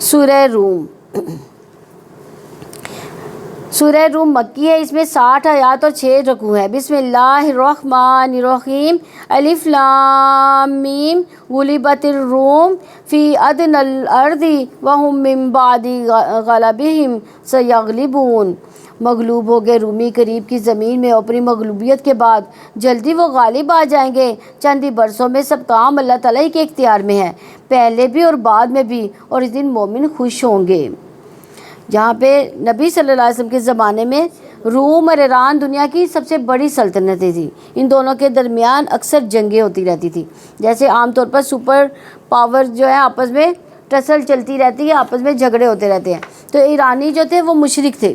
سورہ روم. سورہ روم مکی ہے. اس میں 60 آیات اور 6 رکوع ہے. بسم اللہ الرحمن الرحیم. الف لام میم. غلبت الروم فی ادنی الارض وهم من بعد غلبهم سیغلبون. مغلوب ہو گئے رومی قریب کی زمین میں، اپنی مغلوبیت کے بعد جلدی وہ غالب آ جائیں گے. چند ہی برسوں میں سب کام اللہ تعالیٰ کے اختیار میں ہے، پہلے بھی اور بعد میں بھی، اور اس دن مومن خوش ہوں گے. جہاں پہ نبی صلی اللہ علیہ وسلم کے زمانے میں روم اور ایران دنیا کی سب سے بڑی سلطنتیں تھیں. ان دونوں کے درمیان اکثر جنگیں ہوتی رہتی تھی. جیسے عام طور پر سپر پاور جو ہے آپس میں ٹسل چلتی رہتی ہے، آپس میں جھگڑے ہوتے رہتے ہیں. تو ایرانی جو تھے وہ مشرک تھے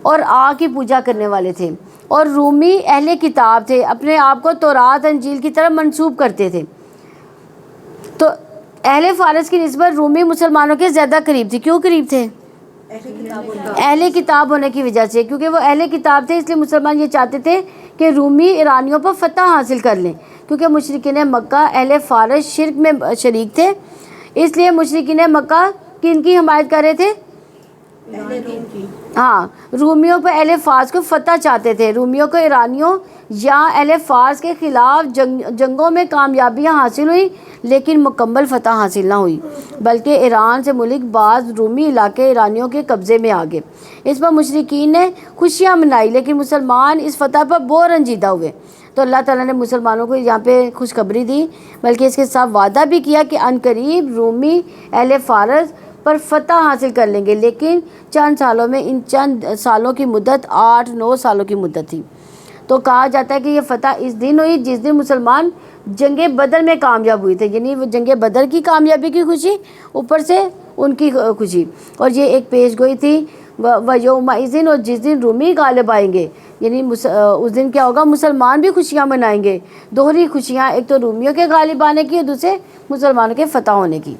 اور آگ کی پوجا کرنے والے تھے، اور رومی اہل کتاب تھے، اپنے آپ کو تورات انجیل کی طرف منسوب کرتے تھے. تو اہل فارس کی نسبت رومی مسلمانوں کے زیادہ قریب تھی. کیوں قریب تھے؟ اہل کتاب ہونے کی وجہ سے. کیونکہ وہ اہل کتاب تھے اس لیے مسلمان یہ چاہتے تھے کہ رومی ایرانیوں پر فتح حاصل کر لیں. کیونکہ مشرکین مکہ اہل فارس شرک میں شریک تھے، اس لیے مشرکین مکہ کن کی حمایت کر رہے تھے؟ ہاں، رومیوں پر اہل فارس کو فتح چاہتے تھے. رومیوں کو ایرانیوں یا اہل فارس کے خلاف جنگوں میں کامیابیاں حاصل ہوئی، لیکن مکمل فتح حاصل نہ ہوئی، بلکہ ایران سے ملک بعض رومی علاقے ایرانیوں کے قبضے میں آ گئے. اس پر مشرکین نے خوشیاں منائی، لیکن مسلمان اس فتح پر بہت رنجیدہ ہوئے. تو اللہ تعالیٰ نے مسلمانوں کو یہاں پہ خوشخبری دی، بلکہ اس کے ساتھ وعدہ بھی کیا کہ عن قریب رومی اہل فارس پر فتح حاصل کر لیں گے. لیکن چند سالوں میں، ان چند سالوں کی مدت 8-9 سالوں کی مدت تھی. تو کہا جاتا ہے کہ یہ فتح اس دن ہوئی جس دن مسلمان جنگ بدر میں کامیاب ہوئے تھے. یعنی وہ جنگ بدر کی کامیابی کی خوشی، اوپر سے ان کی خوشی. اور یہ ایک پیش گوئی تھی وَيَوْمَئِذٍ، اور جس دن رومی غالب آئیں گے، یعنی اس دن کیا ہوگا؟ مسلمان بھی خوشیاں منائیں گے. دوہری خوشیاں، ایک تو رومیوں کے غالب آنے کی اور دوسرے مسلمانوں کے فتح ہونے کی.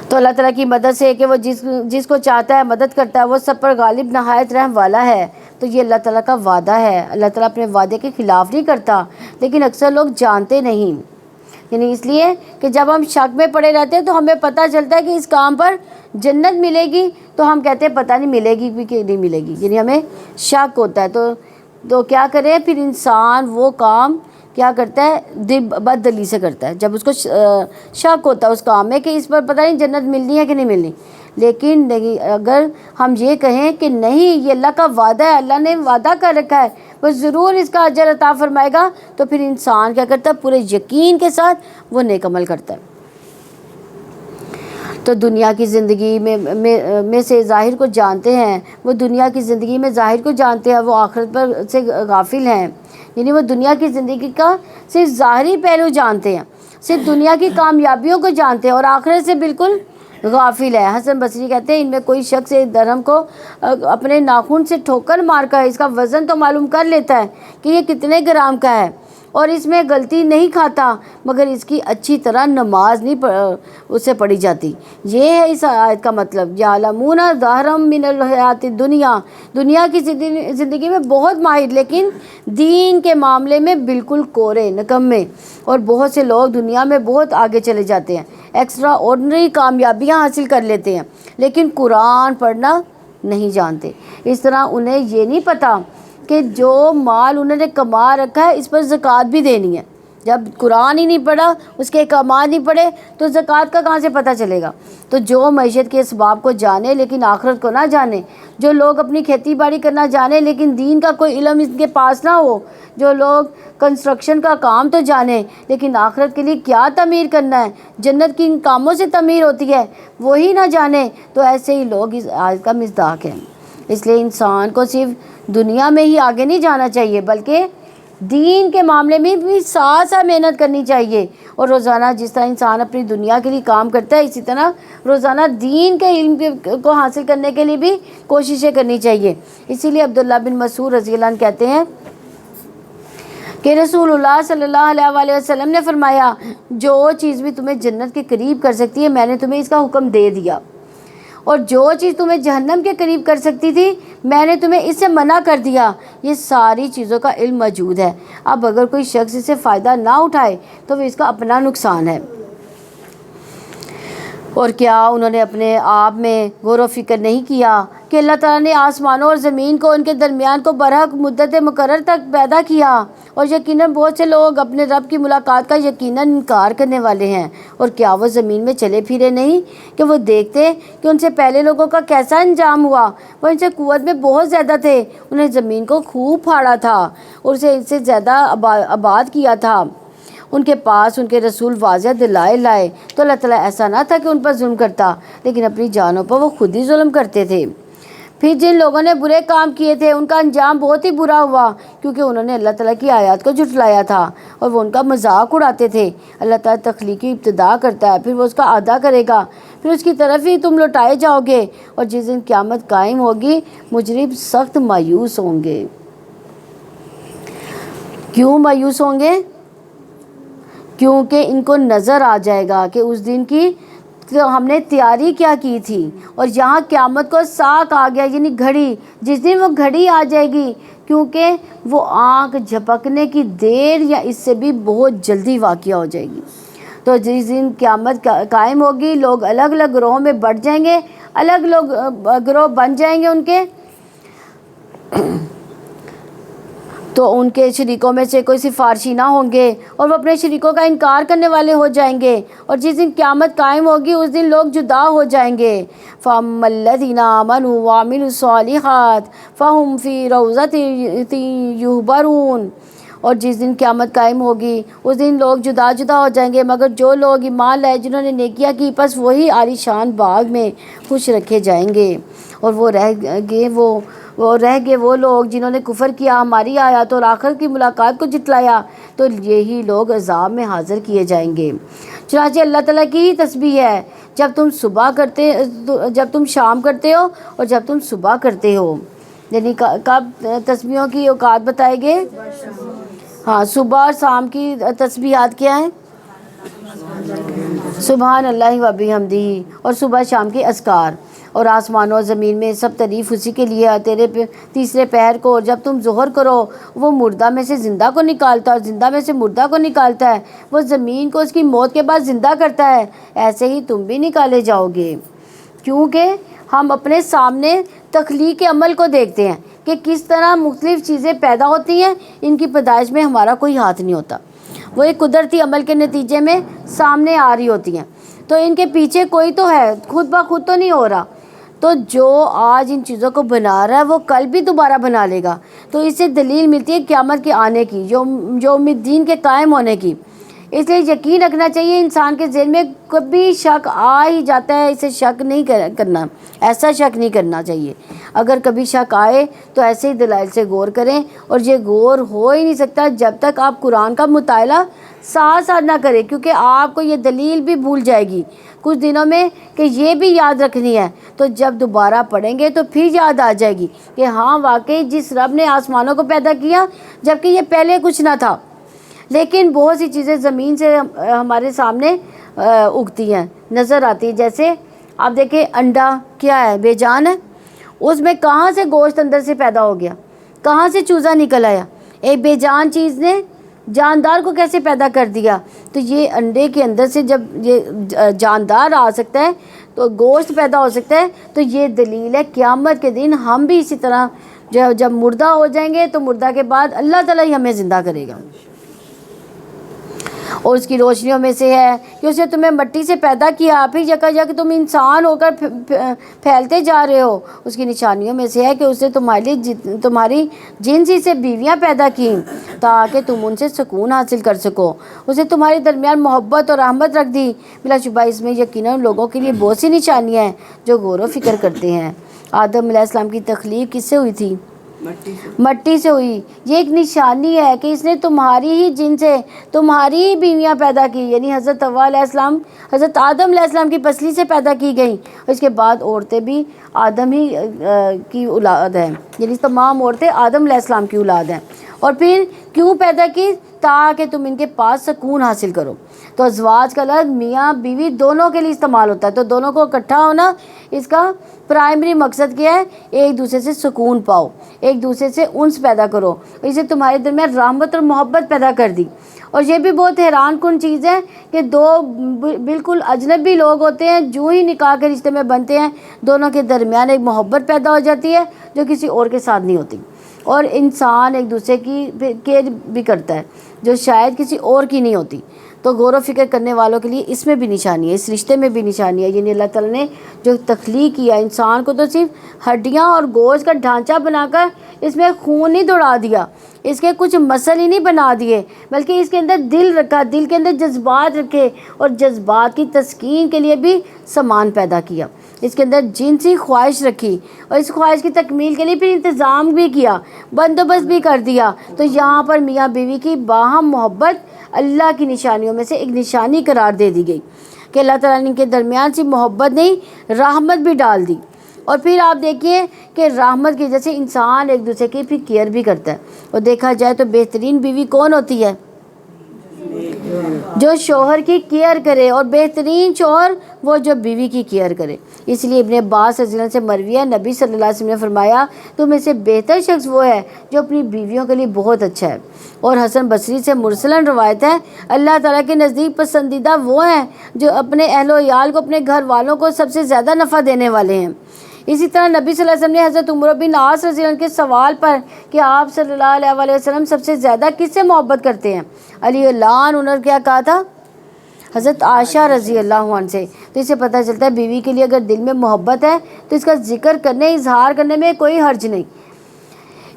تو اللہ تعالیٰ کی مدد سے کہ وہ جس کو چاہتا ہے مدد کرتا ہے، وہ سب پر غالب نہایت رحم والا ہے. تو یہ اللہ تعالیٰ کا وعدہ ہے. اللہ تعالیٰ اپنے وعدے کے خلاف نہیں کرتا، لیکن اکثر لوگ جانتے نہیں. یعنی اس لیے کہ جب ہم شک میں پڑے رہتے ہیں تو ہمیں پتہ چلتا ہے کہ اس کام پر جنت ملے گی، تو ہم کہتے ہیں پتہ نہیں ملے گی بھی کہ نہیں ملے گی. یعنی ہمیں شک ہوتا ہے. تو کیا کرے پھر انسان؟ وہ کام کیا کرتا ہے؟ بد دلی سے کرتا ہے. جب اس کو شک ہوتا ہے اس کام میں کہ اس پر پتہ نہیں جنت ملنی ہے کہ نہیں ملنی. لیکن نہیں، اگر ہم یہ کہیں کہ نہیں، یہ اللہ کا وعدہ ہے، اللہ نے وعدہ کر رکھا ہے، وہ ضرور اس کا اجر عطا فرمائے گا، تو پھر انسان کیا کرتا ہے؟ پورے یقین کے ساتھ وہ نیک عمل کرتا ہے. تو دنیا کی زندگی میں سے ظاہر کو جانتے ہیں، وہ دنیا کی زندگی میں ظاہر کو جانتے ہیں، وہ آخرت پر سے غافل ہیں. یعنی وہ دنیا کی زندگی کا صرف ظاہری پہلو جانتے ہیں، صرف دنیا کی کامیابیوں کو جانتے ہیں، اور آخرت سے بالکل غافل ہے. حسن بصری کہتے ہیں ان میں کوئی شخص ایک درہم کو اپنے ناخن سے ٹھوکر مار کر اس کا وزن تو معلوم کر لیتا ہے کہ یہ کتنے گرام کا ہے، اور اس میں غلطی نہیں کھاتا، مگر اس کی اچھی طرح نماز نہیں اس سے پڑھی جاتی. یہ ہے اس آیت کا مطلب. یعلمون ظاہرا من الحیات الدنیا، دنیا کی زندگی میں بہت ماہر، لیکن دین کے معاملے میں بالکل کورے نکمے. اور بہت سے لوگ دنیا میں بہت آگے چلے جاتے ہیں، ایکسٹرا آرڈنری کامیابیاں حاصل کر لیتے ہیں، لیکن قرآن پڑھنا نہیں جانتے. اس طرح انہیں یہ نہیں پتہ کہ جو مال انہوں نے کما رکھا ہے اس پر زکوٰۃ بھی دینی ہے. جب قرآن ہی نہیں پڑھا، اس کے احکامات نہیں پڑھے، تو زکوٰۃ کا کہاں سے پتہ چلے گا؟ تو جو معیشت کے اسباب کو جانے لیکن آخرت کو نہ جانے، جو لوگ اپنی کھیتی باڑی کرنا جانے لیکن دین کا کوئی علم ان کے پاس نہ ہو، جو لوگ کنسٹرکشن کا کام تو جانے لیکن آخرت کے لیے کیا تعمیر کرنا ہے، جنت کی ان کاموں سے تعمیر ہوتی ہے، وہی نہ جانے، تو ایسے ہی لوگ اس آیت کا مصداق ہیں. اس لیے انسان کو صرف دنیا میں ہی آگے نہیں جانا چاہیے، بلکہ دین کے معاملے میں بھی ساتھ ساتھ محنت کرنی چاہیے. اور روزانہ جس طرح انسان اپنی دنیا کے لیے کام کرتا ہے، اسی طرح روزانہ دین کے علم کو حاصل کرنے کے لیے بھی کوششیں کرنی چاہیے. اسی لیے عبداللہ بن مسعود رضی اللہ عنہ کہتے ہیں کہ رسول اللہ صلی اللہ علیہ وسلم نے فرمایا، جو چیز بھی تمہیں جنت کے قریب کر سکتی ہے میں نے تمہیں اس کا حکم دے دیا، اور جو چیز تمہیں جہنم کے قریب کر سکتی تھی میں نے تمہیں اس سے منع کر دیا. یہ ساری چیزوں کا علم موجود ہے. اب اگر کوئی شخص اس سے فائدہ نہ اٹھائے تو وہ اس کا اپنا نقصان ہے. اور کیا انہوں نے اپنے آپ میں غور و فکر نہیں کیا کہ اللہ تعالیٰ نے آسمانوں اور زمین کو ان کے درمیان کو برحق مدت مقرر تک پیدا کیا، اور یقیناً بہت سے لوگ اپنے رب کی ملاقات کا یقیناً انکار کرنے والے ہیں۔ اور کیا وہ زمین میں چلے پھرے نہیں کہ وہ دیکھتے کہ ان سے پہلے لوگوں کا کیسا انجام ہوا؟ وہ ان سے قوت میں بہت زیادہ تھے، انہیں زمین کو خوب پھاڑا تھا اور اسے ان سے زیادہ آباد کیا تھا۔ ان کے پاس ان کے رسول واضح دلائل لائے تو اللہ تعالیٰ ایسا نہ تھا کہ ان پر ظلم کرتا، لیکن اپنی جانوں پر وہ خود ہی ظلم کرتے تھے۔ پھر جن لوگوں نے برے کام کیے تھے ان کا انجام بہت ہی برا ہوا، کیونکہ انہوں نے اللہ تعالیٰ کی آیات کو جھٹلایا تھا اور وہ ان کا مذاق اڑاتے تھے۔ اللہ تعالیٰ تخلیق کی ابتدا کرتا ہے، پھر وہ اس کا اعادہ کرے گا، پھر اس کی طرف ہی تم لوٹائے جاؤ گے، اور جس دن قیامت قائم ہوگی مجرم سخت مایوس ہوں گے۔ کیوں مایوس ہوں گے؟ کیونکہ ان کو نظر آ جائے گا کہ اس دن کی ہم نے تیاری کیا کی تھی، اور یہاں قیامت کو ساک آ گیا، یعنی گھڑی، جس دن وہ گھڑی آ جائے گی، کیونکہ وہ آنکھ جھپکنے کی دیر یا اس سے بھی بہت جلدی واقع ہو جائے گی۔ تو جس دن قیامت قائم ہوگی لوگ الگ الگ گروہوں میں بٹ جائیں گے، الگ لوگ گروہ بن جائیں گے ان کے، تو ان کے شریکوں میں سے کوئی سفارشی نہ ہوں گے اور وہ اپنے شریکوں کا انکار کرنے والے ہو جائیں گے، اور جس دن قیامت قائم ہوگی اس دن لوگ جدا ہو جائیں گے۔ فَأَمَّا الَّذِينَ آمَنُوا وَعَمِلُوا الصَّالِحَاتِ فَهُمْ فِي رَوْضَةٍ يُحْبَرُونَ، اور جس دن قیامت قائم ہوگی اس دن لوگ جدا جدا ہو جائیں گے، مگر جو لوگ ایمان لائے جنہوں نے نیکیاں کی پس وہی عالی شان باغ میں خوش رکھے جائیں گے۔ اور وہ رہ گئے وہ لوگ جنہوں نے کفر کیا، ہماری آیات اور آخرت کی ملاقات کو جھٹلایا، تو یہی لوگ عذاب میں حاضر کیے جائیں گے۔ چنانچہ اللہ تعالیٰ کی ہی تسبیح ہے جب تم شام کرتے ہو اور جب تم صبح کرتے ہو، یعنی کب تسبیحوں کی اوقات بتائے گے؟ ہاں، صبح اور شام کی تسبیحات کیا ہیں؟ سبحان اللہ و بحمدہ، اور صبح شام کے اذکار۔ اور آسمانوں اور زمین میں سب تعریف اسی کے لیے ہے، تیرے تیسرے پہر کو، اور جب تم ظہر کرو وہ مردہ میں سے زندہ کو نکالتا ہے اور زندہ میں سے مردہ کو نکالتا ہے، وہ زمین کو اس کی موت کے بعد زندہ کرتا ہے، ایسے ہی تم بھی نکالے جاؤ گے۔ کیونکہ ہم اپنے سامنے تخلیق کے عمل کو دیکھتے ہیں کہ کس طرح مختلف چیزیں پیدا ہوتی ہیں، ان کی پیدائش میں ہمارا کوئی ہاتھ نہیں ہوتا، وہ ایک قدرتی عمل کے نتیجے میں سامنے آ رہی ہوتی ہیں، تو ان کے پیچھے کوئی تو ہے، خود بخود تو نہیں ہو رہا۔ تو جو آج ان چیزوں کو بنا رہا ہے وہ کل بھی دوبارہ بنا لے گا، تو اس سے دلیل ملتی ہے قیامت کے آنے کی، جو امیدین کے قائم ہونے کی۔ اس لیے یقین رکھنا چاہیے، انسان کے ذہن میں کبھی شک آ ہی جاتا ہے، اسے شک نہیں کرنا، ایسا شک نہیں کرنا چاہیے۔ اگر کبھی شک آئے تو ایسے ہی دلائل سے غور کریں، اور یہ غور ہو ہی نہیں سکتا جب تک آپ قرآن کا مطالعہ ساتھ ساتھ نہ کریں، کیونکہ آپ کو یہ دلیل بھی بھول جائے گی کچھ دنوں میں کہ یہ بھی یاد رکھنی ہے، تو جب دوبارہ پڑھیں گے تو پھر یاد آ جائے گی کہ ہاں واقعی جس رب نے آسمانوں کو پیدا کیا جبکہ یہ پہلے کچھ نہ تھا، لیکن بہت سی چیزیں زمین سے ہمارے سامنے اگتی ہیں، نظر آتی ہیں۔ جیسے آپ دیکھیں انڈا کیا ہے، بے جان ہے، اس میں کہاں سے گوشت اندر سے پیدا ہو گیا، کہاں سے چوزا نکل آیا، ایک بے جان چیز نے جاندار کو کیسے پیدا کر دیا؟ تو یہ انڈے کے اندر سے جب یہ جاندار آ سکتا ہے تو گوشت پیدا ہو سکتا ہے، تو یہ دلیل ہے قیامت کے دن ہم بھی اسی طرح جب مردہ ہو جائیں گے تو مردہ کے بعد اللہ تعالیٰ ہی ہمیں زندہ کرے گا۔ اور اس کی روشنیوں میں سے ہے کہ اس نے تمہیں مٹی سے پیدا کیا، پھر یکایک تم انسان ہو کر پھیلتے جا رہے ہو۔ اس کی نشانیوں میں سے ہے کہ اس نے تمہاری جنسی سے بیویاں پیدا کی تاکہ تم ان سے سکون حاصل کر سکو۔ اس نے تمہارے درمیان محبت اور رحمت رکھ دی، بلا شبہ اس میں یقیناً لوگوں کے لیے بہت سی نشانیاں ہیں جو غور و فکر کرتے ہیں۔ آدم علیہ السلام کی تخلیق کس سے ہوئی تھی؟ مٹی سے ہوئی۔ یہ ایک نشانی ہے کہ اس نے تمہاری ہی جن سے تمہاری ہی بیویاں پیدا کی، یعنی حضرت حوا علیہ السلام حضرت آدم علیہ السلام کی پسلی سے پیدا کی گئیں، اور اس کے بعد عورتیں بھی آدم ہی کی اولاد ہیں، یعنی تمام عورتیں آدم علیہ السلام کی اولاد ہیں۔ اور پھر کیوں پیدا کی؟ تاکہ تم ان کے پاس سکون حاصل کرو۔ تو ازواج کا لفظ میاں بیوی دونوں کے لیے استعمال ہوتا ہے، تو دونوں کو اکٹھا ہونا اس کا پرائمری مقصد کیا ہے؟ ایک دوسرے سے سکون پاؤ، ایک دوسرے سے انس پیدا کرو، اسے تمہارے دل میں رحمت اور محبت پیدا کر دی۔ اور یہ بھی بہت حیران کن چیز ہے کہ دو بالکل اجنبی لوگ ہوتے ہیں، جو ہی نکاح کے رشتے میں بنتے ہیں دونوں کے درمیان ایک محبت پیدا ہو جاتی ہے جو کسی اور کے ساتھ نہیں ہوتی، اور انسان ایک دوسرے کی کیئر بھی کرتا ہے جو شاید کسی اور کی نہیں ہوتی۔ تو غور و فکر کرنے والوں کے لیے اس میں بھی نشانی ہے، اس رشتے میں بھی نشانی ہے، یعنی اللہ تعالیٰ نے جو تخلیق کیا انسان کو تو صرف ہڈیاں اور گوشت کا ڈھانچہ بنا کر اس میں خون نہیں دوڑا دیا، اس کے کچھ مسل ہی نہیں بنا دیے، بلکہ اس کے اندر دل رکھا، دل کے اندر جذبات رکھے اور جذبات کی تسکین کے لیے بھی سامان پیدا کیا، اس کے اندر جنسی خواہش رکھی اور اس خواہش کی تکمیل کے لیے پھر انتظام بھی کیا، بندوبست بھی کر دیا۔ تو یہاں پر میاں بیوی کی باہم محبت اللہ کی نشانیوں میں سے ایک نشانی قرار دے دی گئی کہ اللہ تعالیٰ نے ان کے درمیان سے محبت نہیں رحمت بھی ڈال دی۔ اور پھر آپ دیکھیے کہ رحمت کی وجہ سے انسان ایک دوسرے کی پھر کیئر بھی کرتا ہے، اور دیکھا جائے تو بہترین بیوی کون ہوتی ہے؟ جو شوہر کی کیئر کرے، اور بہترین شوہر وہ جو بیوی کی کیئر کرے۔ اس لیے ابن عباس رضی اللہ عنہ سے مروی ہے، نبی صلی اللہ علیہ وسلم نے فرمایا تم میں سے بہتر شخص وہ ہے جو اپنی بیویوں کے لیے بہت اچھا ہے۔ اور حسن بصری سے مرسلاً روایت ہے اللہ تعالیٰ کے نزدیک پسندیدہ وہ ہیں جو اپنے اہل و عیال کو، اپنے گھر والوں کو سب سے زیادہ نفع دینے والے ہیں۔ اسی طرح نبی صلی اللہ علیہ وسلم نے حضرت عمر بن عاص رضی اللہ عنہ کے سوال پر کہ آپ صلی اللہ علیہ وسلم سب سے زیادہ کس سے محبت کرتے ہیں، علی اللہ عنہ کیا کہا تھا؟ حضرت عائشہ رضی اللہ عنہ سے۔ تو اسے پتہ چلتا ہے بیوی کے لیے اگر دل میں محبت ہے تو اس کا ذکر کرنے، اظہار کرنے میں کوئی حرج نہیں۔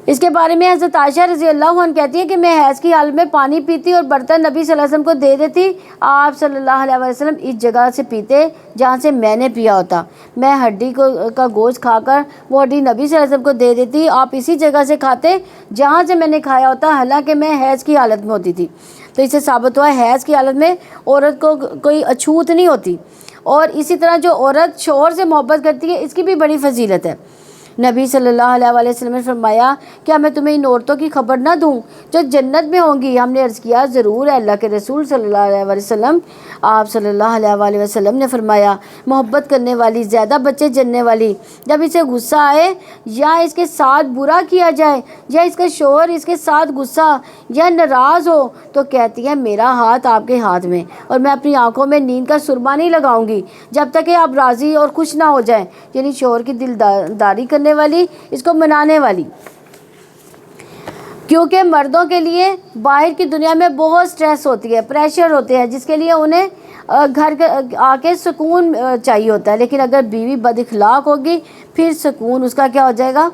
اس کے بارے میں حضرت عائشہ رضی اللہ عنہ کہتی ہیں کہ میں حیض کی حالت میں پانی پیتی اور برتن نبی صلی اللہ علیہ وسلم کو دے دیتی، آپ صلی اللہ علیہ وسلم اس جگہ سے پیتے جہاں سے میں نے پیا ہوتا، میں ہڈی کا گوشت کھا کر وہ ہڈی نبی صلی اللہ علیہ وسلم کو دے دیتی، آپ اسی جگہ سے کھاتے جہاں سے میں نے کھایا ہوتا، حالانکہ میں حیض کی حالت میں ہوتی تھی۔ تو اس سے ثابت ہوا ہے حیض کی حالت میں عورت کو کوئی اچھوت نہیں ہوتی۔ اور اسی طرح جو عورت شوہر سے محبت کرتی ہے اس کی بھی بڑی فضیلت ہے۔ نبی صلی اللہ علیہ وسلم نے فرمایا کیا میں تمہیں ان عورتوں کی خبر نہ دوں جو جنت میں ہوں گی؟ ہم نے عرض کیا ضرور ہے اللہ کے رسول صلی اللہ علیہ وسلم۔ آپ صلی اللہ علیہ وسلم نے فرمایا محبت کرنے والی زیادہ بچے جننے والی، جب اسے غصہ آئے یا اس کے ساتھ برا کیا جائے یا اس کا شوہر اس کے ساتھ غصہ یا ناراض ہو تو کہتی ہے میرا ہاتھ آپ کے ہاتھ میں، اور میں اپنی آنکھوں میں نیند کا سرما نہیں لگاؤں گی جب تک کہ آپ راضی اور خوش نہ ہو جائیں، یعنی شوہر کی دلداری کرنے والی، اس کو منانے والی۔ کیونکہ مردوں کے لیے باہر کی دنیا میں بہت سٹریس ہوتی ہے، پریشر ہوتے ہیں، جس کے لیے انہیں گھر آ کے سکون چاہیے ہوتا ہے، لیکن اگر بیوی بد اخلاق ہوگی پھر سکون اس کا کیا ہو جائے گا؟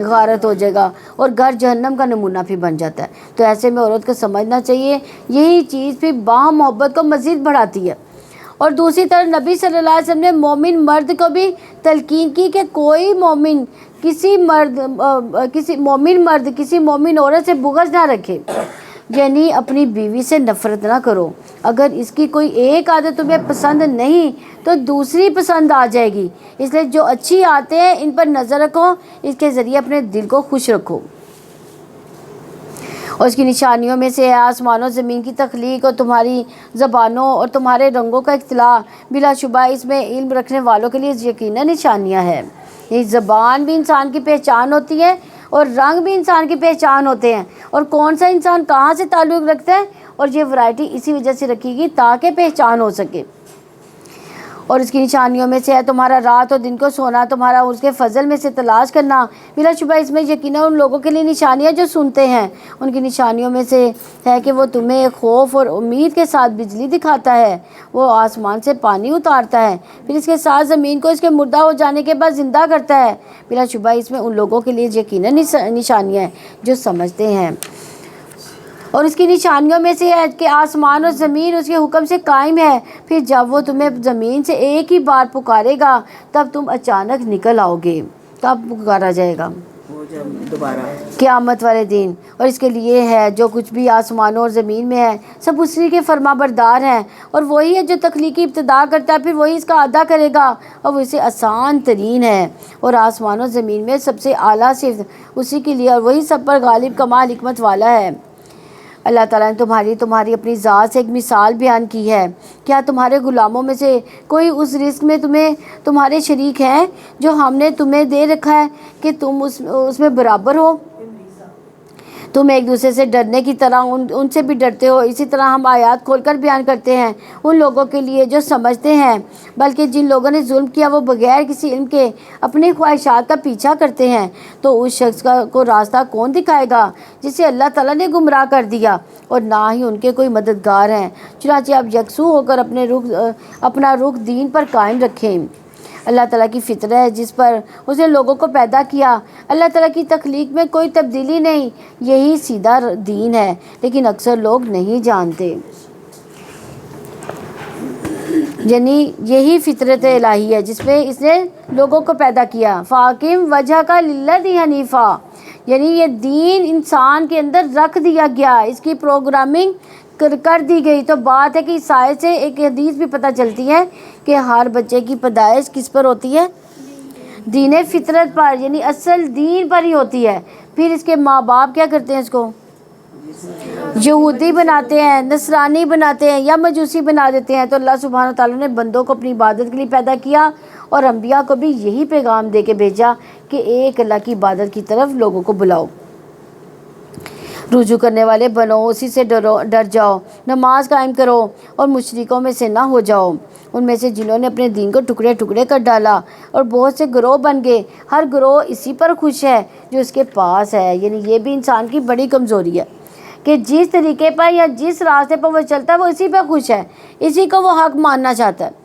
غارت ہو جائے گا، اور گھر جہنم کا نمونہ بھی بن جاتا ہے۔ تو ایسے میں عورت کو سمجھنا چاہیے یہی چیز پھر باہم محبت کو مزید بڑھاتی ہے۔ اور دوسری طرف نبی صلی اللہ علیہ وسلم نے مومن مرد کو بھی تلقین کی کہ کوئی مومن کسی مومن عورت سے بغض نہ رکھے، یعنی اپنی بیوی سے نفرت نہ کرو، اگر اس کی کوئی ایک عادت تمہیں پسند نہیں تو دوسری پسند آ جائے گی، اس لیے جو اچھی عادتیں ہیں ان پر نظر رکھو، اس کے ذریعے اپنے دل کو خوش رکھو۔ اور اس کی نشانیوں میں سے ہے آسمان و زمین کی تخلیق اور تمہاری زبانوں اور تمہارے رنگوں کا اختلاع، بلا شبہ اس میں علم رکھنے والوں کے لیے یقیناً نشانیاں ہیں۔ یہ زبان بھی انسان کی پہچان ہوتی ہے اور رنگ بھی انسان کی پہچان ہوتے ہیں، اور کون سا انسان کہاں سے تعلق رکھتا ہے، اور یہ ورائٹی اسی وجہ سے رکھی گی تاکہ پہچان ہو سکے۔ اور اس کی نشانیوں میں سے ہے تمہارا رات اور دن کو سونا، تمہارا اس کے فضل میں سے تلاش کرنا، بلا شبہ اس میں یقیناً ان لوگوں کے لیے نشانیاں جو سنتے ہیں۔ ان کی نشانیوں میں سے ہے کہ وہ تمہیں خوف اور امید کے ساتھ بجلی دکھاتا ہے، وہ آسمان سے پانی اتارتا ہے، پھر اس کے ساتھ زمین کو اس کے مردہ ہو جانے کے بعد زندہ کرتا ہے، بلا شبہ اس میں ان لوگوں کے لیے یقیناً نشانیاں ہیں جو سمجھتے ہیں۔ اور اس کی نشانیوں میں سے ہے کہ آسمان اور زمین اس کے حکم سے قائم ہے، پھر جب وہ تمہیں زمین سے ایک ہی بار پکارے گا تب تم اچانک نکل آؤ گے۔ کب پکارا جائے گا؟ دوبارہ قیامت والے دن۔ اور اس کے لیے ہے جو کچھ بھی آسمانوں اور زمین میں ہے سب اسی کے فرما بردار ہیں، اور وہی ہے جو تخلیقی ابتدا کرتا ہے، پھر وہی اس کا ادا کرے گا، اور وہ اسے آسان ترین ہے۔ اور آسمان اور زمین میں سب سے اعلیٰ صفت اسی کے لیے، اور وہی سب پر غالب کمال حکمت والا ہے۔ اللہ تعالیٰ نے تمہاری اپنی ذات سے ایک مثال بیان کی ہے. کیا تمہارے غلاموں میں سے کوئی اس رزق میں تمہارے شریک ہیں جو ہم نے تمہیں دے رکھا ہے کہ تم اس میں برابر ہو؟ تم ایک دوسرے سے ڈرنے کی طرح ان سے بھی ڈرتے ہو. اسی طرح ہم آیات کھول کر بیان کرتے ہیں ان لوگوں کے لیے جو سمجھتے ہیں، بلکہ جن لوگوں نے ظلم کیا وہ بغیر کسی علم کے اپنی خواہشات کا پیچھا کرتے ہیں. تو اس شخص کو راستہ کون دکھائے گا جسے اللہ تعالیٰ نے گمراہ کر دیا، اور نہ ہی ان کے کوئی مددگار ہیں. چنانچہ آپ یکسو ہو کر اپنا رخ دین پر قائم رکھیں. اللہ تعالیٰ کی فطرت ہے جس پر اس نے لوگوں کو پیدا کیا. اللہ تعالیٰ کی تخلیق میں کوئی تبدیلی نہیں، یہی سیدھا دین ہے، لیکن اکثر لوگ نہیں جانتے. یعنی یہی فطرت الہی ہے جس میں اس نے لوگوں کو پیدا کیا. فاقم وجہ کا للذی حنیفہ، یعنی یہ دین انسان کے اندر رکھ دیا گیا، اس کی پروگرامنگ کر دی گئی. تو بات ہے کہ اس آیت سے ایک حدیث بھی پتہ چلتی ہے کہ ہر بچے کی پیدائش کس پر ہوتی ہے؟ دین فطرت پر، یعنی اصل دین پر ہی ہوتی ہے. پھر اس کے ماں باپ کیا کرتے ہیں؟ اس کو یہودی بناتے ہیں، نصرانی بناتے ہیں، یا مجوسی بنا دیتے ہیں. تو اللہ سبحانہ تعالیٰ نے بندوں کو اپنی عبادت کے لیے پیدا کیا اور انبیاء کو بھی یہی پیغام دے کے بھیجا کہ ایک اللہ کی عبادت کی طرف لوگوں کو بلاؤ، رجوع کرنے والے بنو، اسی سے ڈر جاؤ، نماز قائم کرو اور مشرکوں میں سے نہ ہو جاؤ، ان میں سے جنہوں نے اپنے دین کو ٹکڑے ٹکڑے کر ڈالا اور بہت سے گروہ بن گئے. ہر گروہ اسی پر خوش ہے جو اس کے پاس ہے. یعنی یہ بھی انسان کی بڑی کمزوری ہے کہ جس طریقے پر یا جس راستے پر وہ چلتا ہے وہ اسی پہ خوش ہے، اسی کو وہ حق ماننا چاہتا ہے.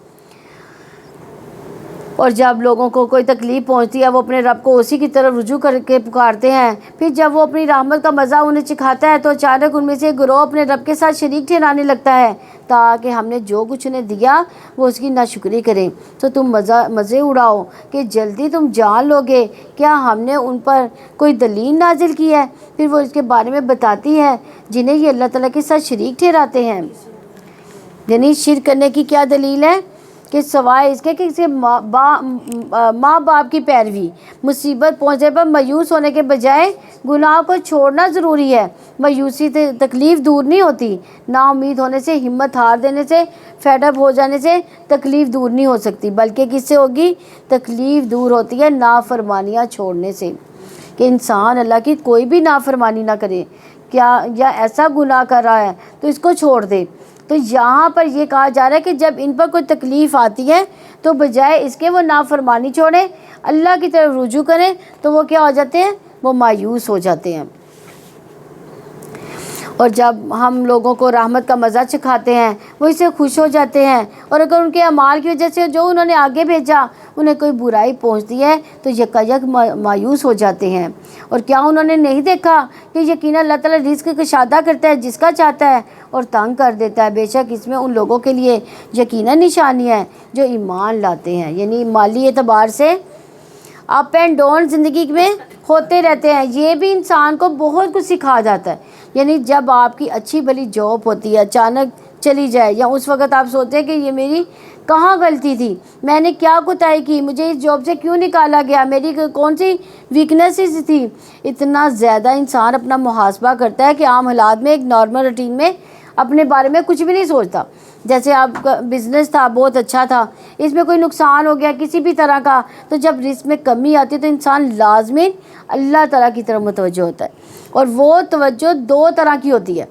اور جب لوگوں کو کوئی تکلیف پہنچتی ہے وہ اپنے رب کو اسی کی طرف رجوع کر کے پکارتے ہیں. پھر جب وہ اپنی رحمت کا مزہ انہیں چکھاتا ہے تو اچانک ان میں سے گروہ اپنے رب کے ساتھ شریک ٹھہرانے لگتا ہے تاکہ ہم نے جو کچھ انہیں دیا وہ اس کی ناشکری کریں. تو تم مزے اڑاؤ کہ جلدی تم جان لو گے. کیا ہم نے ان پر کوئی دلیل نازل کی ہے؟ پھر وہ اس کے بارے میں بتاتی ہے جنہیں یہ اللہ تعالیٰ کے ساتھ شریک ٹھہراتے ہیں. یعنی شرک کرنے کی کیا دلیل ہے؟ کہ سوائے اس کے کہ اسے ماں باپ کی پیروی، مصیبت پہنچنے پر مایوس ہونے کے بجائے گناہ کو چھوڑنا ضروری ہے. مایوسی سے تکلیف دور نہیں ہوتی، نا امید ہونے سے، ہمت ہار دینے سے، فیڈ اپ ہو جانے سے تکلیف دور نہیں ہو سکتی، بلکہ کس سے ہوگی؟ تکلیف دور ہوتی ہے نافرمانیاں چھوڑنے سے، کہ انسان اللہ کی کوئی بھی نافرمانی نہ کرے. کیا یا ایسا گناہ کر رہا ہے تو اس کو چھوڑ دے. تو یہاں پر یہ کہا جا رہا ہے کہ جب ان پر کوئی تکلیف آتی ہے تو بجائے اس کے وہ نافرمانی چھوڑیں، اللہ کی طرف رجوع کریں، تو وہ کیا ہو جاتے ہیں؟ وہ مایوس ہو جاتے ہیں. اور جب ہم لوگوں کو رحمت کا مزہ چکھاتے ہیں وہ اس سے خوش ہو جاتے ہیں. اور اگر ان کے اعمال کی وجہ سے جو انہوں نے آگے بھیجا انہیں کوئی برائی پہنچتی ہے تو یکایک مایوس ہو جاتے ہیں. اور کیا انہوں نے نہیں دیکھا کہ یقیناً اللہ تعالیٰ رزق کشادہ کرتا ہے جس کا چاہتا ہے اور تنگ کر دیتا ہے. بے شک اس میں ان لوگوں کے لیے یقیناً نشانی ہے جو ایمان لاتے ہیں. یعنی مالی اعتبار سے اپ اینڈ ڈاؤن زندگی میں ہوتے رہتے ہیں. یہ بھی انسان کو بہت کچھ سکھا جاتا ہے. یعنی جب آپ کی اچھی بھلی جاب ہوتی ہے اچانک چلی جائے، یا اس وقت آپ سوچتے ہیں کہ یہ میری کہاں غلطی تھی، میں نے کیا کوتاہی کی، مجھے اس جاب سے کیوں نکالا گیا، میری کون سی ویکنیسز تھی. اتنا زیادہ انسان اپنا محاسبہ کرتا ہے کہ عام حالات میں ایک نارمل روٹین میں اپنے بارے میں کچھ بھی نہیں سوچتا. جیسے آپ کا بزنس تھا، بہت اچھا تھا، اس میں کوئی نقصان ہو گیا کسی بھی طرح کا، تو جب رزق میں کمی آتی ہے تو انسان لازماً اللہ تعالیٰ کی طرف متوجہ ہوتا ہے. اور وہ توجہ دو طرح کی ہوتی ہے،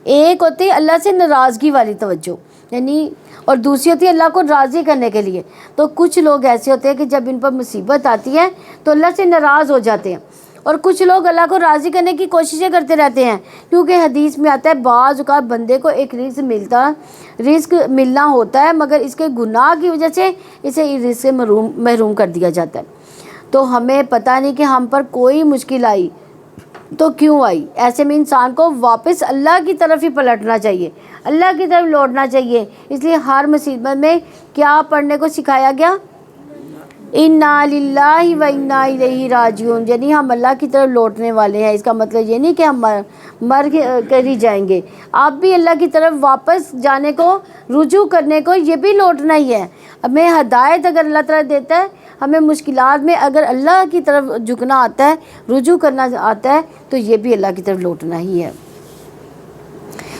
ایک ہوتی ہے اللہ سے ناراضگی والی توجہ، یعنی اور دوسری ہوتی ہے اللہ کو راضی کرنے کے لیے. تو کچھ لوگ ایسے ہوتے ہیں کہ جب ان پر مصیبت آتی ہے تو اللہ سے ناراض ہو جاتے ہیں، اور کچھ لوگ اللہ کو راضی کرنے کی کوششیں کرتے رہتے ہیں. کیونکہ حدیث میں آتا ہے بعض اوقات بندے کو ایک رزق ملنا ہوتا ہے مگر اس کے گناہ کی وجہ سے اسے رزق سے محروم کر دیا جاتا ہے. تو ہمیں پتہ نہیں کہ ہم پر کوئی مشکل آئی تو کیوں آئی. ایسے میں انسان کو واپس اللہ کی طرف ہی پلٹنا چاہیے، اللہ کی طرف لوٹنا چاہیے. اس لیے ہر مصیبت میں کیا پڑھنے کو سکھایا گیا؟ انا للہ و انا الیہ راجعون، یعنی ہم اللہ کی طرف لوٹنے والے ہیں. اس کا مطلب یہ نہیں کہ ہم مر کر ہی جائیں گے، آپ بھی اللہ کی طرف واپس جانے کو، رجوع کرنے کو، یہ بھی لوٹنا ہی ہے. ہمیں ہدایت اگر اللہ تعالیٰ دیتا ہے، ہمیں مشکلات میں اگر اللہ کی طرف جھکنا آتا ہے، رجوع کرنا آتا ہے، تو یہ بھی اللہ کی طرف لوٹنا ہی ہے.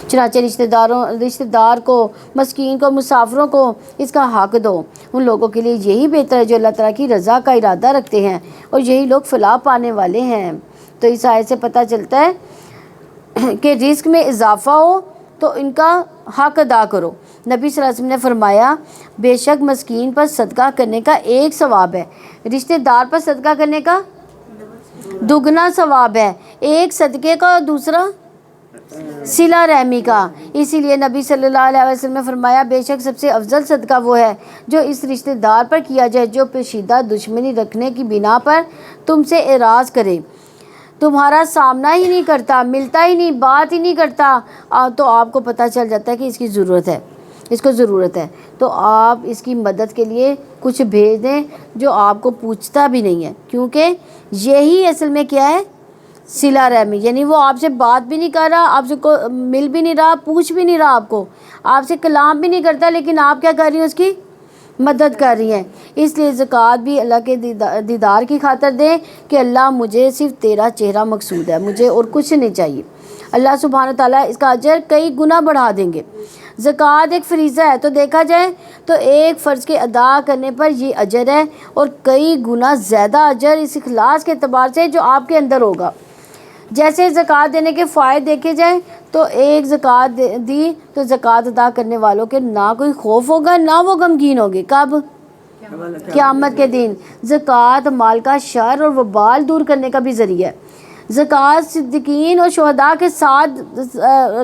چنانچہ رشتہ دار کو، مسکین کو، مسافروں کو اس کا حق دو۔ ان لوگوں کے لیے یہی بہتر ہے جو اللہ تعالیٰ کی رضا کا ارادہ رکھتے ہیں، اور یہی لوگ فلاح پانے والے ہیں۔ تو اس آیت سے پتہ چلتا ہے کہ رزق میں اضافہ ہو تو ان کا حق ادا کرو۔ نبی صلی اللہ علیہ وسلم نے فرمایا بے شک مسکین پر صدقہ کرنے کا ایک ثواب ہے، رشتہ دار پر صدقہ کرنے کا دگنا ثواب ہے، ایک صدقے کا اور دوسرا صلہ رحمی کا۔ اسی لیے نبی صلی اللہ علیہ وسلم نے فرمایا بے شک سب سے افضل صدقہ وہ ہے جو اس رشتہ دار پر کیا جائے جو پیچیدہ دشمنی رکھنے کی بنا پر تم سے اعراض کرے، تمہارا سامنا ہی نہیں کرتا، ملتا ہی نہیں، بات ہی نہیں کرتا، تو آپ کو پتہ چل جاتا ہے کہ اس کی ضرورت ہے، اس کو ضرورت ہے، تو آپ اس کی مدد کے لیے کچھ بھیج دیں جو آپ کو پوچھتا بھی نہیں ہے، کیونکہ یہی اصل میں کیا ہے، صلہ رحمی، یعنی وہ آپ سے بات بھی نہیں کر رہا، آپ سے کو مل بھی نہیں رہا، پوچھ بھی نہیں رہا آپ سے کلام بھی نہیں کرتا، لیکن آپ کیا کر رہی ہیں، اس کی مدد کر رہی ہیں۔ اس لیے زکوٰۃ بھی اللہ کے دیدار کی خاطر دیں کہ اللہ مجھے صرف تیرا چہرہ مقصود ہے، مجھے اور کچھ نہیں چاہیے۔ اللہ سبحانہ تعالیٰ اس کا اجر کئی گنا بڑھا دیں گے۔ زکوٰۃ ایک فریضہ ہے، تو دیکھا جائے تو ایک فرض کے ادا کرنے پر یہ اجر ہے، اور کئی گنا زیادہ اجر اس اخلاص کے اعتبار سے جو آپ کے اندر ہوگا۔ جیسے زکوٰۃ دینے کے فوائد دیکھے جائیں تو ایک زکوٰۃ دی تو زکوٰۃ ادا کرنے والوں کے نہ کوئی خوف ہوگا، نہ وہ غمگین ہوگے۔ کب؟ قیامت کے دن۔ زکوٰۃ مال کا شر اور وبال دور کرنے کا بھی ذریعہ ہے۔ زکوٰۃ صدیقین اور شہداء کے ساتھ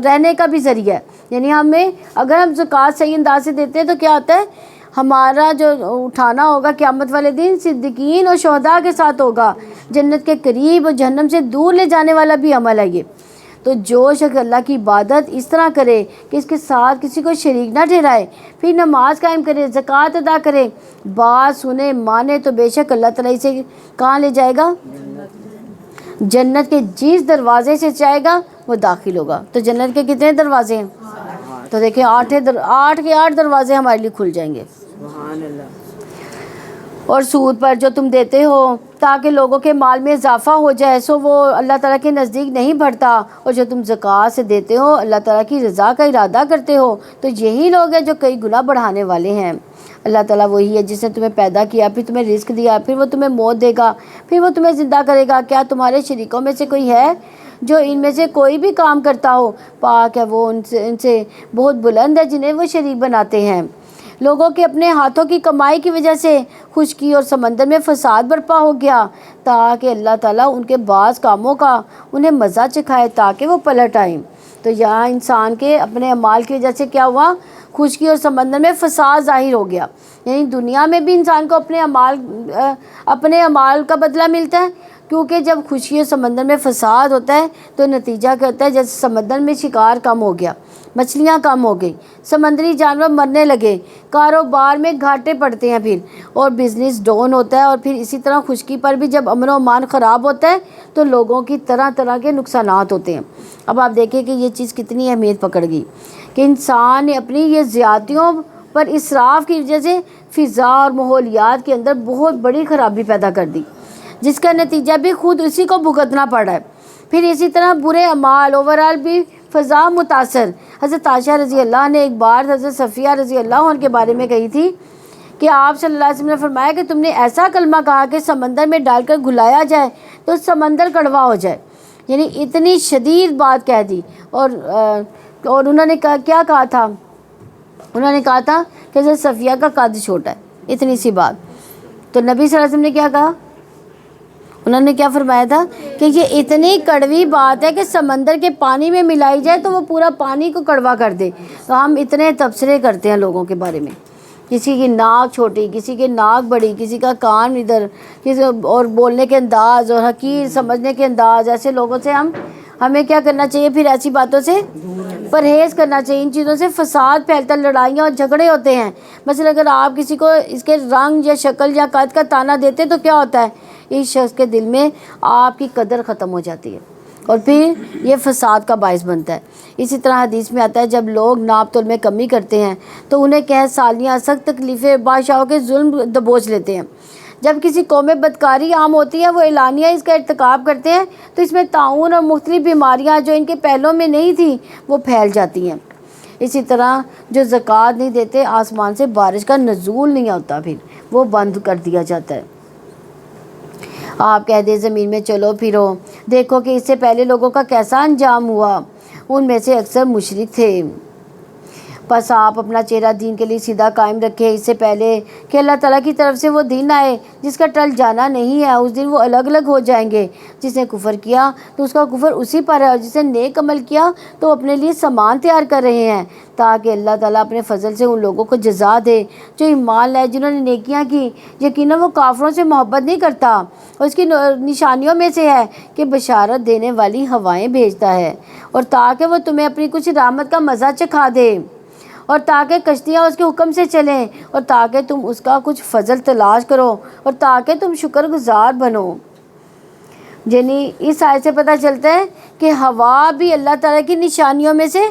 رہنے کا بھی ذریعہ ہے، یعنی اگر ہم زکوٰۃ صحیح انداز سے دیتے ہیں تو کیا ہوتا ہے، ہمارا جو اٹھانا ہوگا قیامت والے دن صدیقین اور شہداء کے ساتھ ہوگا، جنت کے قریب اور جہنم سے دور لے جانے والا بھی عمل ہے یہ۔ تو جو شخص اللہ کی عبادت اس طرح کرے کہ اس کے ساتھ کسی کو شریک نہ ٹھہرائے، پھر نماز قائم کرے، زکوٰۃ ادا کرے، بات سنے مانے، تو بے شک اللہ تعالیٰ اسے کہاں لے جائے گا، جنت کے جس دروازے سے چاہے گا وہ داخل ہوگا۔ تو جنت کے کتنے دروازے ہیں؟ تو دیکھیں 8 کے 8 دروازے ہمارے لیے کھل جائیں گے۔ اور سود پر جو تم دیتے ہو تاکہ لوگوں کے مال میں اضافہ ہو جائے، سو وہ اللہ تعالیٰ کے نزدیک نہیں بڑھتا، اور جو تم زکوٰۃ سے دیتے ہو اللہ تعالیٰ کی رضا کا ارادہ کرتے ہو، تو یہی لوگ ہیں جو کئی گنا بڑھانے والے ہیں۔ اللہ تعالیٰ وہی ہے جس نے تمہیں پیدا کیا، پھر تمہیں رزق دیا، پھر وہ تمہیں موت دے گا، پھر وہ تمہیں زندہ کرے گا۔ کیا تمہارے شریکوں میں سے کوئی ہے جو ان میں سے کوئی بھی کام کرتا ہو؟ پاک ہے وہ ان سے بہت بلند ہے جنہیں وہ شریک بناتے ہیں۔ لوگوں کے اپنے ہاتھوں کی کمائی کی وجہ سے خشکی اور سمندر میں فساد برپا ہو گیا، تاکہ اللہ تعالیٰ ان کے بعض کاموں کا انہیں مزہ چکھائے تاکہ وہ پلٹ آئیں۔ تو یہاں انسان کے اپنے اعمال کی وجہ سے کیا ہوا، خشکی اور سمندر میں فساد ظاہر ہو گیا، یعنی دنیا میں بھی انسان کو اپنے اعمال کا بدلہ ملتا ہے، کیونکہ جب خشکی اور سمندر میں فساد ہوتا ہے تو نتیجہ کیا ہوتا ہے، جیسے سمندر میں شکار کم ہو گیا، مچھلیاں کم ہو گئی، سمندری جانور مرنے لگے، کاروبار میں گھاٹے پڑتے ہیں پھر، اور بزنس ڈاؤن ہوتا ہے، اور پھر اسی طرح خشکی پر بھی جب امن و امان خراب ہوتا ہے تو لوگوں کی طرح طرح کے نقصانات ہوتے ہیں۔ اب آپ دیکھیں کہ یہ چیز کتنی اہمیت پکڑ گئی کہ انسان نے اپنی یہ زیادتیوں پر اسراف کی وجہ سے فضا اور ماحولیات کے اندر بہت بڑی خرابی پیدا کر دی، جس کا نتیجہ بھی خود اسی کو بھگتنا پڑ رہا ہے۔ پھر اسی طرح برے اعمال اوورال بھی فضا متاثر۔ حضرت عائشہ رضی اللہ نے ایک بار حضرت صفیہ رضی اللہ عنہ کے بارے میں کہی تھی کہ آپ صلی اللہ علیہ وسلم نے فرمایا کہ تم نے ایسا کلمہ کہا کہ سمندر میں ڈال کر گھلایا جائے تو سمندر کڑوا ہو جائے، یعنی اتنی شدید بات کہہ دی۔ اور انہوں نے کیا کہا تھا، انہوں نے کہا تھا کہ حضرت صفیہ کا قد چھوٹا ہے، اتنی سی بات۔ تو نبی صلی اللہ علیہ وسلم نے کیا کہا، انہوں نے کیا فرمایا تھا کہ یہ اتنی کڑوی بات ہے کہ سمندر کے پانی میں ملائی جائے تو وہ پورا پانی کو کڑوا کر دے۔ تو ہم اتنے تبصرے کرتے ہیں لوگوں کے بارے میں، کسی کی ناک چھوٹی، کسی کی ناک بڑی، کسی کا کان ادھر، اور بولنے کے انداز اور حقیر سمجھنے کے انداز، ایسے لوگوں سے ہمیں کیا کرنا چاہیے، پھر ایسی باتوں سے پرہیز کرنا چاہیے۔ ان چیزوں سے فساد پھیلتا، لڑائیاں اور جھگڑے ہوتے ہیں۔ مثلا اگر آپ کسی کو اس کے رنگ یا شکل یا قد کا تانا دیتے تو کیا ہوتا ہے، اس شخص کے دل میں آپ کی قدر ختم ہو جاتی ہے، اور پھر یہ فساد کا باعث بنتا ہے۔ اسی طرح حدیث میں آتا ہے جب لوگ ناپ تول میں کمی کرتے ہیں تو انہیں قحط سالیاں، سخت تکلیفیں، بادشاہوں کے ظلم دبوچ لیتے ہیں۔ جب کسی قوم میں بدکاری عام ہوتی ہے، وہ اعلانیہ اس کا ارتکاب کرتے ہیں، تو اس میں طاعون اور مختلف بیماریاں جو ان کے پہلوں میں نہیں تھیں وہ پھیل جاتی ہیں۔ اسی طرح جو زکوٰۃ نہیں دیتے، آسمان سے بارش کا نزول نہیں ہوتا، پھر وہ بند کر دیا جاتا ہے۔ آپ کہہ دیں زمین میں چلو پھرو، دیکھو کہ اس سے پہلے لوگوں کا کیسا انجام ہوا، ان میں سے اکثر مشرک تھے۔ بس آپ اپنا چہرہ دین کے لیے سیدھا قائم رکھیں، اس سے پہلے کہ اللہ تعالیٰ کی طرف سے وہ دن آئے جس کا ٹل جانا نہیں ہے۔ اس دن وہ الگ الگ ہو جائیں گے، جس نے کفر کیا تو اس کا کفر اسی پر ہے، اور جس نے نیک عمل کیا تو اپنے لیے سامان تیار کر رہے ہیں، تاکہ اللہ تعالیٰ اپنے فضل سے ان لوگوں کو جزا دے جو ایمان لائے، جنہوں نے نیکیاں کی۔ یقیناً وہ کافروں سے محبت نہیں کرتا، اور اس کی نشانیوں میں سے ہے کہ بشارت دینے والی ہوائیں بھیجتا ہے، اور تاکہ وہ تمہیں اپنی کچھ رحمت کا مزہ چکھا دے، اور تاکہ کشتیاں اس کے حکم سے چلیں، اور تاکہ تم اس کا کچھ فضل تلاش کرو، اور تاکہ تم شکر گزار بنو۔ یعنی اس آیت سے پتہ چلتا ہے کہ ہوا بھی اللہ تعالیٰ کی نشانیوں میں سے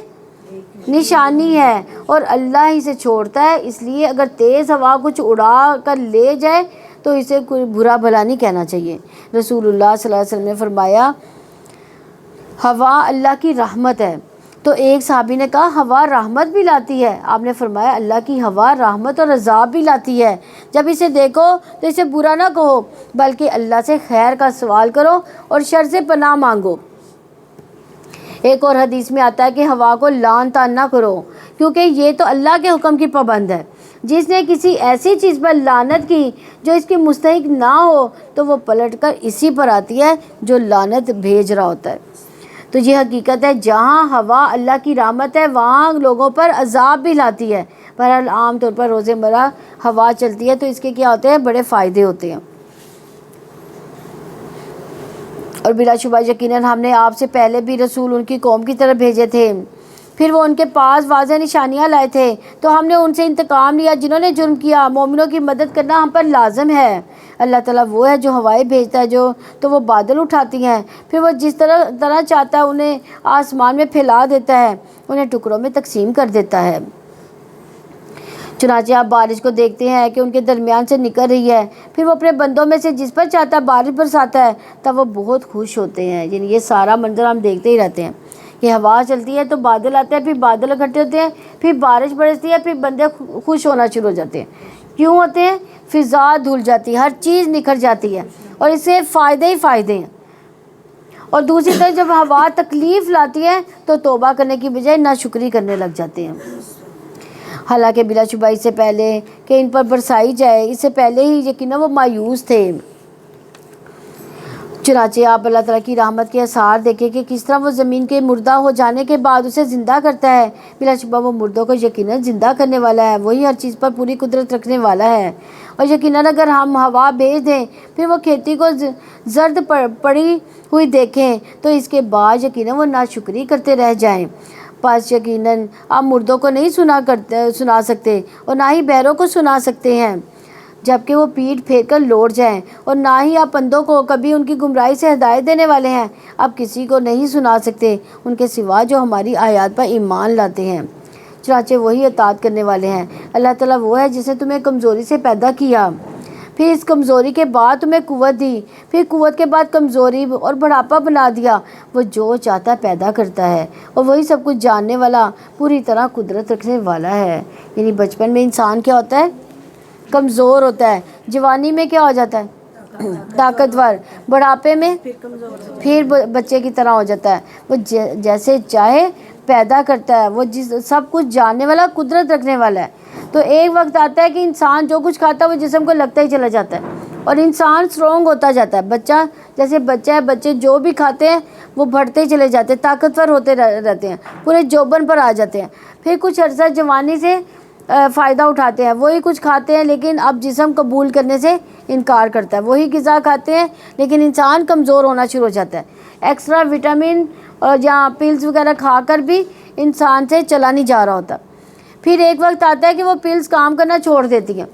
نشانی ہے، اور اللہ ہی سے چھوڑتا ہے۔ اس لیے اگر تیز ہوا کچھ اڑا کر لے جائے تو اسے کوئی برا بھلا نہیں کہنا چاہیے۔ رسول اللہ صلی اللہ علیہ وسلم نے فرمایا ہوا اللہ کی رحمت ہے۔ تو ایک صحابی نے کہا ہوا رحمت بھی لاتی ہے؟ آپ نے فرمایا اللہ کی ہوا رحمت اور عذاب بھی لاتی ہے، جب اسے دیکھو تو اسے برا نہ کہو، بلکہ اللہ سے خیر کا سوال کرو اور شر سے پناہ مانگو۔ ایک اور حدیث میں آتا ہے کہ ہوا کو لعن طعن نہ کرو، کیونکہ یہ تو اللہ کے حکم کی پابند ہے۔ جس نے کسی ایسی چیز پر لعنت کی جو اس کی مستحق نہ ہو تو وہ پلٹ کر اسی پر آتی ہے جو لعنت بھیج رہا ہوتا ہے۔ تو یہ حقیقت ہے، جہاں ہوا اللہ کی رحمت ہے وہاں لوگوں پر عذاب بھی لاتی ہے۔ بہرحال عام طور پر روزمرہ ہوا چلتی ہے تو اس کے کیا ہوتے ہیں، بڑے فائدے ہوتے ہیں، اور بلا شبہ یقیناً ہم نے آپ سے پہلے بھی رسول ان کی قوم کی طرف بھیجے تھے، پھر وہ ان کے پاس واضح نشانیاں لائے تھے، تو ہم نے ان سے انتقام لیا جنہوں نے جرم کیا۔ مومنوں کی مدد کرنا ہم پر لازم ہے۔ اللہ تعالیٰ وہ ہے جو ہوائیں بھیجتا ہے، تو وہ بادل اٹھاتی ہیں، پھر وہ جس طرح چاہتا ہے انہیں آسمان میں پھیلا دیتا ہے، انہیں ٹکڑوں میں تقسیم کر دیتا ہے۔ چنانچہ آپ بارش کو دیکھتے ہیں کہ ان کے درمیان سے نکل رہی ہے، پھر وہ اپنے بندوں میں سے جس پر چاہتا ہے بارش برساتا ہے، تب وہ بہت خوش ہوتے ہیں۔ یعنی یہ سارا منظر ہم دیکھتے ہی رہتے ہیں کہ ہوا چلتی ہے تو بادل آتے ہیں، پھر بادل اکٹھے ہوتے ہیں، پھر بارش برستی ہے، پھر بندے خوش ہونا شروع ہو جاتے ہیں۔ کیوں ہوتے ہیں؟ فضا دھل جاتی ہے، ہر چیز نکھر جاتی ہے، اور اس سے فائدے ہی فائدے ہیں۔ اور دوسری طرف جب ہوا تکلیف لاتی ہے تو توبہ کرنے کی بجائے ناشکری کرنے لگ جاتے ہیں۔ حالانکہ بلا شبہ اس سے پہلے کہ ان پر برسائی جائے، اس سے پہلے ہی یقیناً وہ مایوس تھے۔ چنانچہ آپ اللہ تعالیٰ کی رحمت کے آثار دیکھیں کہ کس طرح وہ زمین کے مردہ ہو جانے کے بعد اسے زندہ کرتا ہے۔ بلا شبہ وہ مردوں کو یقیناً زندہ کرنے والا ہے، وہی ہر چیز پر پوری قدرت رکھنے والا ہے۔ اور یقیناً اگر ہم ہوا بھیج دیں پھر وہ کھیتی کو زرد پڑی ہوئی دیکھیں تو اس کے بعد یقیناً وہ ناشکری کرتے رہ جائیں۔ پس یقیناً آپ مردوں کو نہیں سنا سکتے اور نہ ہی بہروں کو سنا سکتے ہیں جبکہ وہ پیٹھ پھیر کر لوٹ جائیں، اور نہ ہی آپ اندھوں کو کبھی ان کی گمراہی سے ہدایت دینے والے ہیں۔ آپ کسی کو نہیں سنا سکتے ان کے سوا جو ہماری آیات پر ایمان لاتے ہیں، چنانچہ وہی اطاعت کرنے والے ہیں۔ اللہ تعالیٰ وہ ہے جس نے تمہیں کمزوری سے پیدا کیا، پھر اس کمزوری کے بعد تمہیں قوت دی، پھر قوت کے بعد کمزوری اور بڑھاپا بنا دیا۔ وہ جو چاہتا پیدا کرتا ہے، اور وہی سب کچھ جاننے والا، پوری طرح قدرت رکھنے والا ہے۔ یعنی بچپن میں انسان کیا ہوتا ہے؟ کمزور ہوتا ہے، جوانی میں کیا ہو جاتا ہے؟ طاقتور، بڑھاپے میں پھر بچے کی طرح ہو جاتا ہے۔ وہ جیسے چاہے پیدا کرتا ہے، وہ سب کچھ جاننے والا، قدرت رکھنے والا ہے۔ تو ایک وقت آتا ہے کہ انسان جو کچھ کھاتا ہے وہ جسم کو لگتا ہی چلا جاتا ہے، اور انسان اسٹرانگ ہوتا جاتا ہے۔ بچہ جیسے بچہ ہے، بچے جو بھی کھاتے ہیں وہ بڑھتے ہی چلے جاتے ہیں، طاقتور ہوتے رہتے ہیں، پورے جوبن پر آ جاتے ہیں۔ پھر کچھ عرصہ جوانی سے فائدہ اٹھاتے ہیں، وہی کچھ کھاتے ہیں لیکن اب جسم قبول کرنے سے انکار کرتا ہے، وہی غذا کھاتے ہیں لیکن انسان کمزور ہونا شروع ہو جاتا ہے۔ ایکسٹرا وٹامن اور یا پلز وغیرہ کھا کر بھی انسان سے چلا نہیں جا رہا ہوتا۔ پھر ایک وقت آتا ہے کہ وہ پلز کام کرنا چھوڑ دیتی ہیں،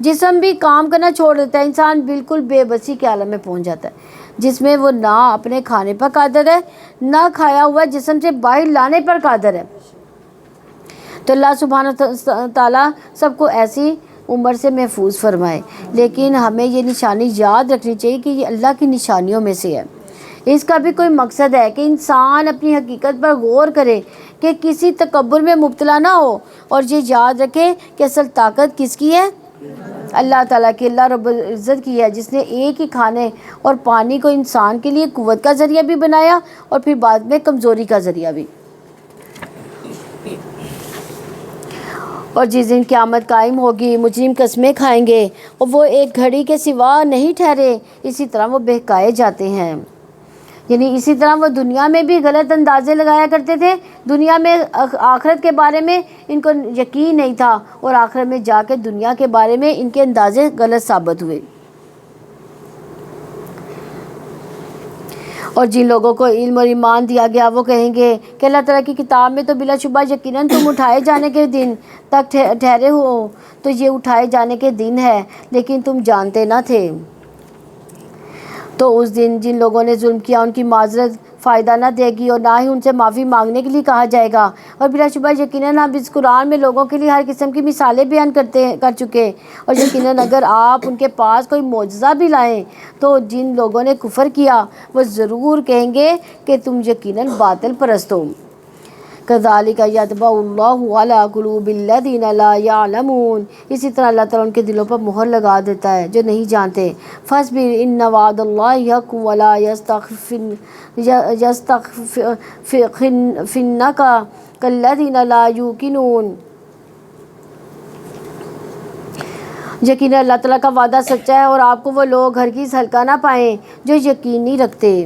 جسم بھی کام کرنا چھوڑ دیتا ہے، انسان بالکل بے بسی کے عالم میں پہنچ جاتا ہے، جس میں وہ نہ اپنے کھانے پر قادر ہے، نہ کھایا ہوا جسم سے باہر لانے پر قادر ہے۔ تو اللہ سبحانہ تعالیٰ سب کو ایسی عمر سے محفوظ فرمائے۔ لیکن ہمیں یہ نشانی یاد رکھنی چاہیے کہ یہ اللہ کی نشانیوں میں سے ہے۔ اس کا بھی کوئی مقصد ہے کہ انسان اپنی حقیقت پر غور کرے کہ کسی تکبر میں مبتلا نہ ہو، اور یہ یاد رکھے کہ اصل طاقت کس کی ہے؟ اللہ تعالیٰ کی، اللہ رب العزت کی ہے، جس نے ایک ہی کھانے اور پانی کو انسان کے لیے قوت کا ذریعہ بھی بنایا اور پھر بعد میں کمزوری کا ذریعہ بھی۔ اور جس دن قیامت قائم ہوگی مجرم قسمیں کھائیں گے اور وہ ایک گھڑی کے سوا نہیں ٹھہرے، اسی طرح وہ بہکائے جاتے ہیں۔ یعنی اسی طرح وہ دنیا میں بھی غلط اندازے لگایا کرتے تھے، دنیا میں آخرت کے بارے میں ان کو یقین نہیں تھا، اور آخرت میں جا کے دنیا کے بارے میں ان کے اندازے غلط ثابت ہوئے۔ اور جن لوگوں کو علم اور ایمان دیا گیا وہ کہیں گے کہ اللہ تعالیٰ کی کتاب میں تو بلا شبہ یقیناً تم اٹھائے جانے کے دن تک ٹھہرے ہو، تو یہ اٹھائے جانے کے دن ہے لیکن تم جانتے نہ تھے۔ تو اس دن جن لوگوں نے ظلم کیا ان کی معذرت فائدہ نہ دے گی، اور نہ ہی ان سے معافی مانگنے کے لیے کہا جائے گا۔ اور بلا شبہ یقیناً ہم اس قرآن میں لوگوں کے لیے ہر قسم کی مثالیں بیان کر چکے، اور یقیناً اگر آپ ان کے پاس کوئی معجزہ بھی لائیں تو جن لوگوں نے کفر کیا وہ ضرور کہیں گے کہ تم یقیناً باطل پرست ہو۔ کذالک یطبع اللہ علی قلوب الذین لا یعلمون، اسی طرح اللہ تعالیٰ ان کے دلوں پر مہر لگا دیتا ہے جو نہیں جانتے۔ فاصبر ان وعد اللہ حق ولا یستخفنک کالذین لا یوقنون، یقیناً اللہ تعالیٰ کا وعدہ سچا ہے اور آپ کو وہ لوگ ہرگز ہلکا نہ پائیں جو یقین نہیں رکھتے۔